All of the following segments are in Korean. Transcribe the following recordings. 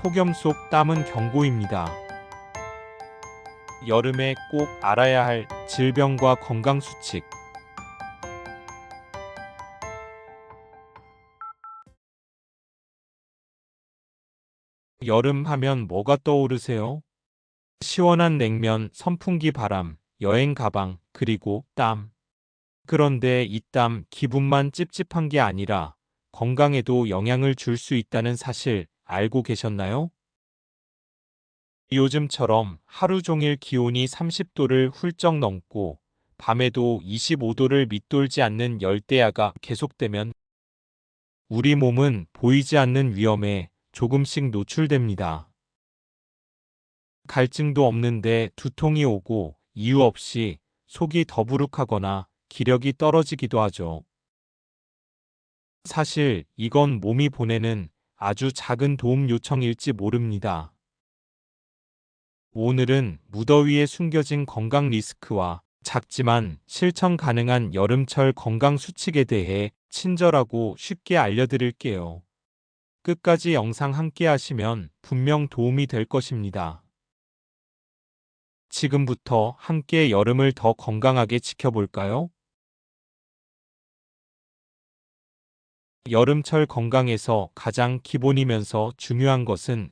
폭염 속 땀은 경고입니다. 여름에 꼭 알아야 할 질병과 건강 수칙. 여름 하면 뭐가 떠오르세요? 시원한 냉면, 선풍기 바람, 여행 가방, 그리고 땀. 그런데 이 땀 기분만 찝찝한 게 아니라 건강에도 영향을 줄 수 있다는 사실 알고 계셨나요? 요즘처럼 하루 종일 기온이 30도를 훌쩍 넘고 밤에도 25도를 밑돌지 않는 열대야가 계속되면 우리 몸은 보이지 않는 위험에 조금씩 노출됩니다. 갈증도 없는데 두통이 오고 이유 없이 속이 더부룩하거나 기력이 떨어지기도 하죠. 사실 이건 몸이 보내는 아주 작은 도움 요청일지 모릅니다. 오늘은 무더위에 숨겨진 건강 리스크와 작지만 실천 가능한 여름철 건강 수칙에 대해 친절하고 쉽게 알려드릴게요. 끝까지 영상 함께 하시면 분명 도움이 될 것입니다. 지금부터 함께 여름을 더 건강하게 지켜볼까요? 여름철 건강에서 가장 기본이면서 중요한 것은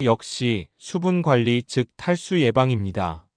역시 수분 관리, 즉 탈수 예방입니다.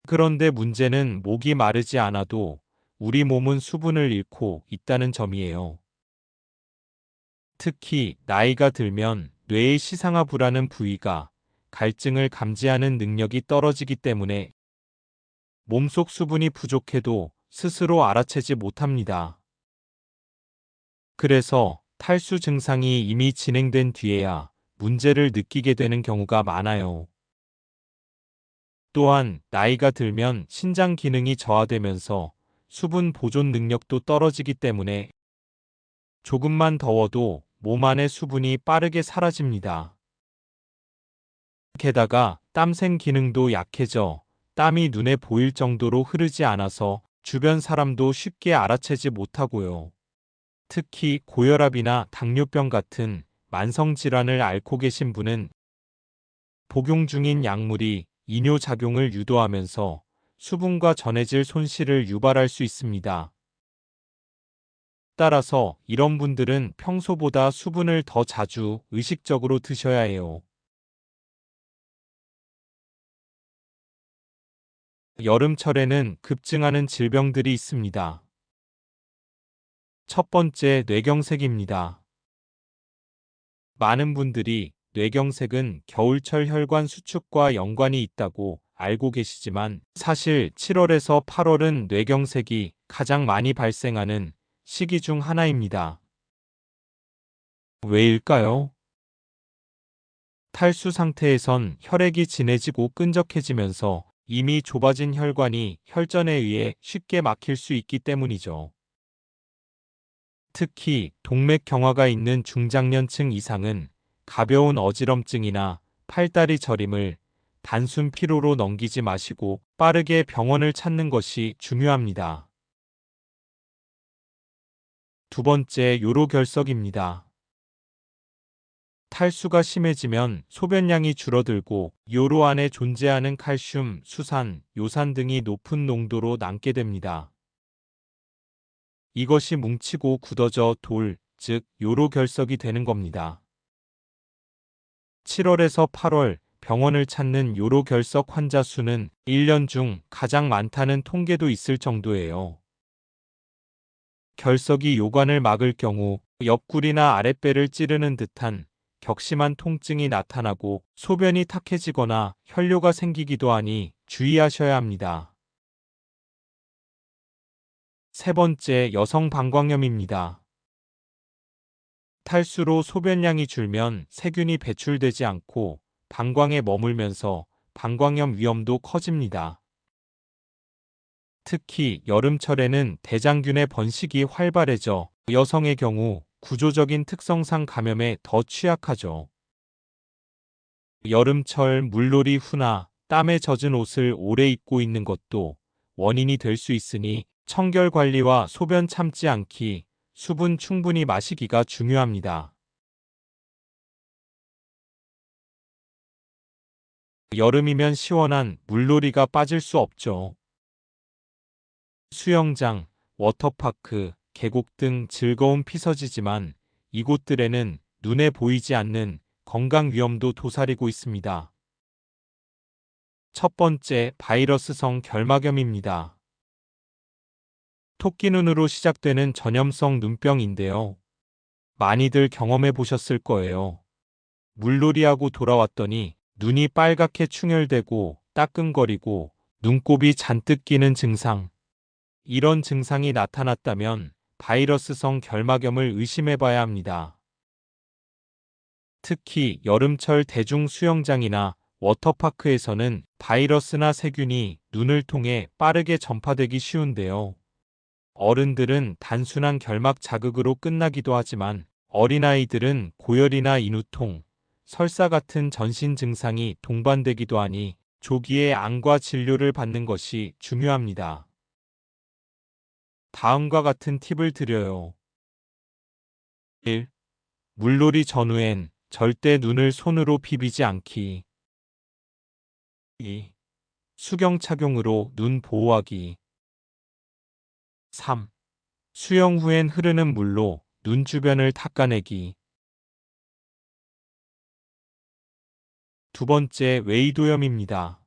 그런데 문제는 목이 마르지 않아도 우리 몸은 수분을 잃고 있다는 점이에요. 특히 나이가 들면 뇌의 시상하부라는 부위가 갈증을 감지하는 능력이 떨어지기 때문에 몸속 수분이 부족해도 스스로 알아채지 못합니다. 그래서 탈수 증상이 이미 진행된 뒤에야 문제를 느끼게 되는 경우가 많아요. 또한 나이가 들면 신장 기능이 저하되면서 수분 보존 능력도 떨어지기 때문에 조금만 더워도 몸 안의 수분이 빠르게 사라집니다. 게다가 땀샘 기능도 약해져 땀이 눈에 보일 정도로 흐르지 않아서 주변 사람도 쉽게 알아채지 못하고요. 특히 고혈압이나 당뇨병 같은 만성질환을 앓고 계신 분은 복용 중인 약물이 이뇨작용을 유도하면서 수분과 전해질 손실을 유발할 수 있습니다. 따라서 이런 분들은 평소보다 수분을 더 자주 의식적으로 드셔야 해요. 여름철에는 급증하는 질병들이 있습니다. 첫 번째, 뇌경색입니다. 많은 분들이 뇌경색은 겨울철 혈관 수축과 연관이 있다고 알고 계시지만 사실 7월에서 8월은 뇌경색이 가장 많이 발생하는 시기 중 하나입니다. 왜일까요? 탈수 상태에선 혈액이 진해지고 끈적해지면서 이미 좁아진 혈관이 혈전에 의해 쉽게 막힐 수 있기 때문이죠. 특히 동맥 경화가 있는 중장년층 이상은 가벼운 어지럼증이나 팔다리 저림을 단순 피로로 넘기지 마시고 빠르게 병원을 찾는 것이 중요합니다. 두 번째, 요로결석입니다. 탈수가 심해지면 소변량이 줄어들고 요로 안에 존재하는 칼슘, 수산, 요산 등이 높은 농도로 남게 됩니다. 이것이 뭉치고 굳어져 돌, 즉 요로결석이 되는 겁니다. 7월에서 8월 병원을 찾는 요로결석 환자 수는 1년 중 가장 많다는 통계도 있을 정도예요. 결석이 요관을 막을 경우 옆구리나 아랫배를 찌르는 듯한 격심한 통증이 나타나고 소변이 탁해지거나 혈뇨가 생기기도 하니 주의하셔야 합니다. 세 번째, 여성 방광염입니다. 탈수로 소변량이 줄면 세균이 배출되지 않고 방광에 머물면서 방광염 위험도 커집니다. 특히 여름철에는 대장균의 번식이 활발해져 여성의 경우 구조적인 특성상 감염에 더 취약하죠. 여름철 물놀이 후나 땀에 젖은 옷을 오래 입고 있는 것도 원인이 될 수 있으니 청결 관리와 소변 참지 않기, 수분 충분히 마시기가 중요합니다. 여름이면 시원한 물놀이가 빠질 수 없죠. 수영장, 워터파크, 계곡 등 즐거운 피서지지만 이곳들에는 눈에 보이지 않는 건강 위험도 도사리고 있습니다. 첫 번째, 바이러스성 결막염입니다. 토끼눈으로 시작되는 전염성 눈병인데요. 많이들 경험해 보셨을 거예요. 물놀이하고 돌아왔더니 눈이 빨갛게 충혈되고 따끔거리고 눈곱이 잔뜩 끼는 증상. 이런 증상이 나타났다면 바이러스성 결막염을 의심해 봐야 합니다. 특히 여름철 대중 수영장이나 워터파크에서는 바이러스나 세균이 눈을 통해 빠르게 전파되기 쉬운데요. 어른들은 단순한 결막 자극으로 끝나기도 하지만 어린아이들은 고열이나 인후통, 설사 같은 전신 증상이 동반되기도 하니 조기에 안과 진료를 받는 것이 중요합니다. 다음과 같은 팁을 드려요. 1. 물놀이 전후엔 절대 눈을 손으로 비비지 않기. 2. 수경 착용으로 눈 보호하기. 3. 수영 후엔 흐르는 물로 눈 주변을 닦아내기. 두 번째, 웨이도염입니다.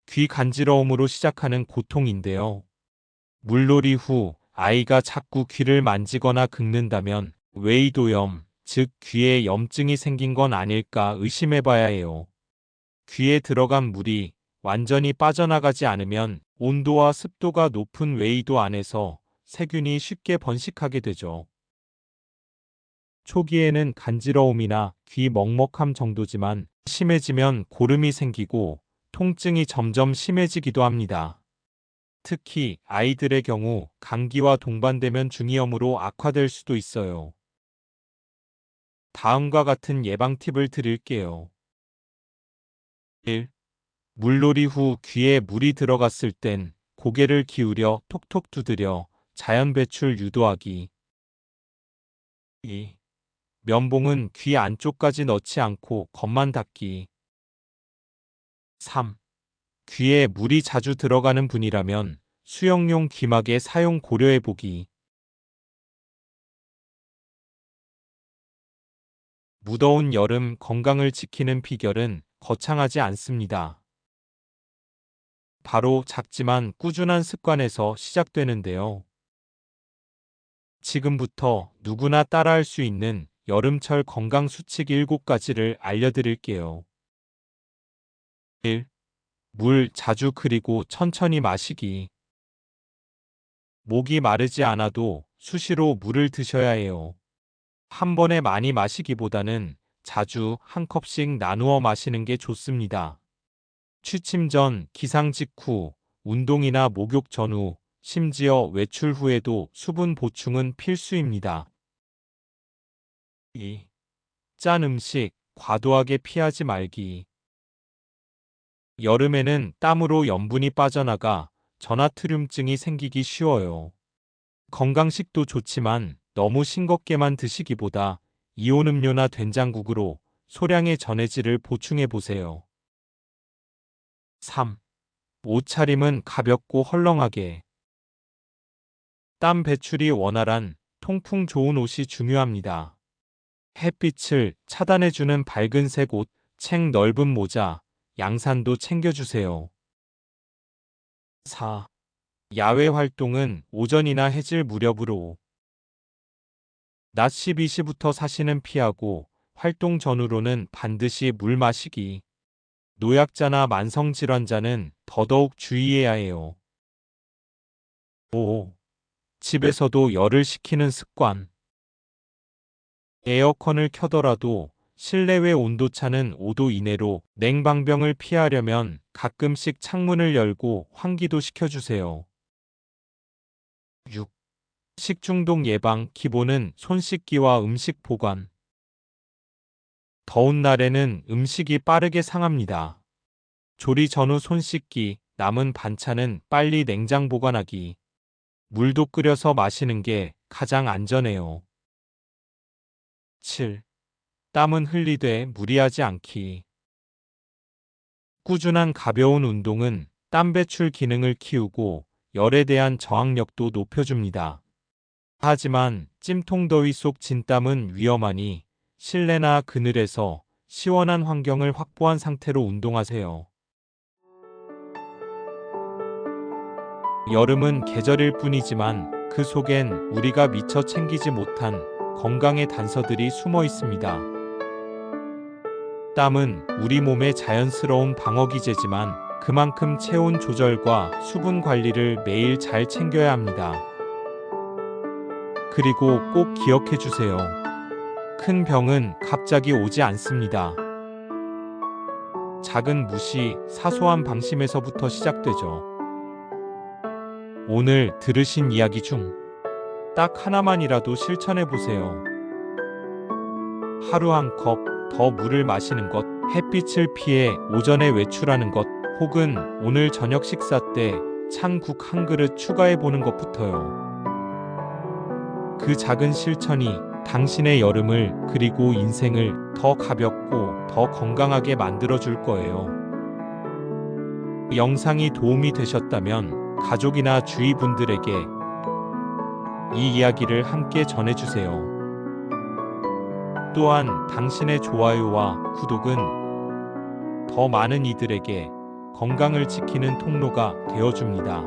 귀 간지러움으로 시작하는 고통인데요. 물놀이 후 아이가 자꾸 귀를 만지거나 긁는다면 웨이도염, 즉 귀에 염증이 생긴 건 아닐까 의심해 봐야 해요. 귀에 들어간 물이 완전히 빠져나가지 않으면 온도와 습도가 높은 웨이도 안에서 세균이 쉽게 번식하게 되죠. 초기에는 간지러움이나 귀 먹먹함 정도지만 심해지면 고름이 생기고 통증이 점점 심해지기도 합니다. 특히 아이들의 경우 감기와 동반되면 중이염으로 악화될 수도 있어요. 다음과 같은 예방 팁을 드릴게요. 1. 물놀이 후 귀에 물이 들어갔을 땐 고개를 기울여 톡톡 두드려 자연 배출 유도하기. 2. 면봉은 귀 안쪽까지 넣지 않고 겉만 닦기. 3. 귀에 물이 자주 들어가는 분이라면 수영용 귀마개 사용 고려해 보기. 무더운 여름 건강을 지키는 비결은 거창하지 않습니다. 바로 작지만 꾸준한 습관에서 시작되는데요. 지금부터 누구나 따라할 수 있는 여름철 건강 수칙 7가지를 알려드릴게요. 1. 물 자주 그리고 천천히 마시기. 목이 마르지 않아도 수시로 물을 드셔야 해요. 한 번에 많이 마시기보다는 자주 한 컵씩 나누어 마시는 게 좋습니다. 취침 전, 기상 직후, 운동이나 목욕 전후, 심지어 외출 후에도 수분 보충은 필수입니다. 2. 짠 음식 과도하게 피하지 말기. 여름에는 땀으로 염분이 빠져나가 저나트륨증이 생기기 쉬워요. 건강식도 좋지만 너무 싱겁게만 드시기보다 이온 음료나 된장국으로 소량의 전해질을 보충해 보세요. 3. 옷차림은 가볍고 헐렁하게. 땀 배출이 원활한 통풍 좋은 옷이 중요합니다. 햇빛을 차단해주는 밝은색 옷, 책 넓은 모자, 양산도 챙겨주세요. 4. 야외 활동은 오전이나 해질 무렵으로. 낮 12시부터 사시는 피하고 활동 전후로는 반드시 물 마시기. 노약자나 만성질환자는 더더욱 주의해야 해요. 5. 집에서도 열을 식히는 습관. 에어컨을 켜더라도 실내외 온도차는 5도 이내로 냉방병을 피하려면 가끔씩 창문을 열고 환기도 시켜주세요. 6. 식중독 예방 기본은 손 씻기와 음식 보관. 더운 날에는 음식이 빠르게 상합니다. 조리 전후 손 씻기, 남은 반찬은 빨리 냉장 보관하기. 물도 끓여서 마시는 게 가장 안전해요. 7. 땀은 흘리되 무리하지 않기. 꾸준한 가벼운 운동은 땀 배출 기능을 키우고 열에 대한 저항력도 높여줍니다. 하지만 찜통더위 속 진땀은 위험하니 실내나 그늘에서 시원한 환경을 확보한 상태로 운동하세요. 여름은 계절일 뿐이지만 그 속엔 우리가 미처 챙기지 못한 건강의 단서들이 숨어 있습니다. 땀은 우리 몸의 자연스러운 방어기제지만 그만큼 체온 조절과 수분 관리를 매일 잘 챙겨야 합니다. 그리고 꼭 기억해 주세요. 큰 병은 갑자기 오지 않습니다. 작은 무시, 사소한 방심에서부터 시작되죠. 오늘 들으신 이야기 중 딱 하나만이라도 실천해 보세요. 하루 한 컵 더 물을 마시는 것, 햇빛을 피해 오전에 외출하는 것, 혹은 오늘 저녁 식사 때 찬국 한 그릇 추가해 보는 것부터요. 그 작은 실천이 당신의 여름을 그리고 인생을 더 가볍고 더 건강하게 만들어 줄 거예요. 영상이 도움이 되셨다면 가족이나 주위 분들에게 이 이야기를 함께 전해주세요. 또한 당신의 좋아요와 구독은 더 많은 이들에게 건강을 지키는 통로가 되어줍니다.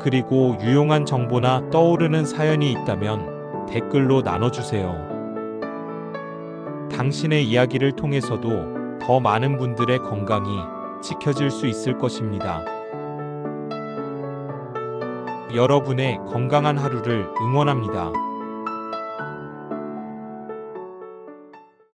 그리고 유용한 정보나 떠오르는 사연이 있다면 댓글로 나눠주세요. 당신의 이야기를 통해서도 더 많은 분들의 건강이 지켜질 수 있을 것입니다. 여러분의 건강한 하루를 응원합니다.